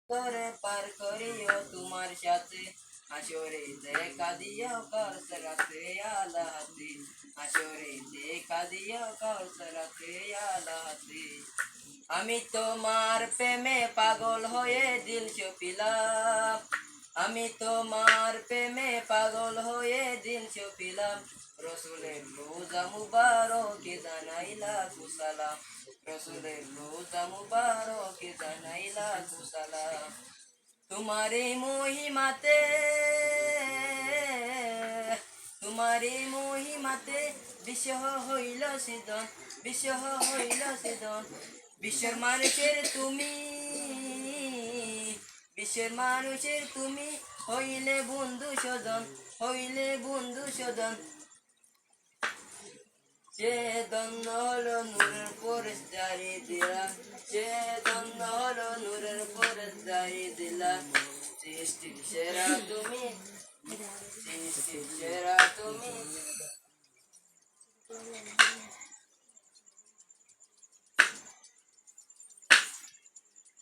করে পার করিও তোমার সাথে হাসরে দেখা দিও কাউসারাতে আলা হাতে হাসরে দেখা দিও কাউসারাতে আলা হাতে আমি তোমার প্রেমে পাগল হয়ে দিল চপিলাম আমি তোমার প্রেমে পাগল হয়ে দিল চপিলাম রসুলের রোজা মুবারকে জানাইলা কুসালাম রসুলের রোজা মুবারকে জানাইলা কুসালাম তোমারে মহিমাতে তোমারে মহিমাতে বিশ্ব হইল সিদন বিশ্ব হইল সিদন বিশ্বের মানুষের তুমি বিশ্বের মানুষের তুমি হইলে বন্ধু সজন হইলে বন্ধু সজন সে দন্ন হলো নূরের পরে জারি দিলা সে দন্ন হলো নূরের পরে জারি দিলা সৃষ্টির সেরা তুমি সৃষ্টির সেরা তুমি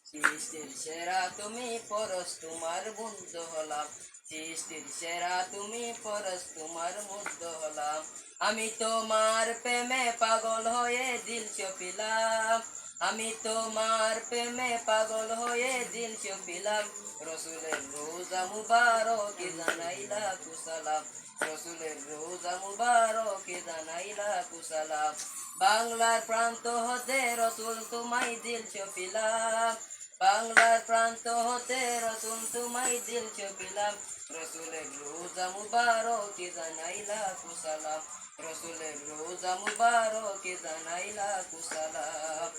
সৃষ্টির সেরা তুমি পরশ তোমার মুগ্ধ হলাম সৃষ্টির সেরা তুমি পরশ তোমার মুগ্ধ হলাম আমি তোমার প্রেমে পাগল হয়ে দিল চপিলাম আমি তোমার প্রেমে পাগল হয়ে দিল চপিলাম রসুলের রোজা মুবারকে জানাইলা কুসালাম রসুলের রোজা মুবারকে জানাইলা কুসালাম বাংলার প্রান্ত হতে রসুল তোমায় দিল চপিলাম বাংলার প্রান্ত হতে রসুল তোমায় দিল চপিলাম রসুলের রোজা মুবারকে জানাইলা কুসালাম রসুলের রোজা মুবারকে জানাইলা কুসালাম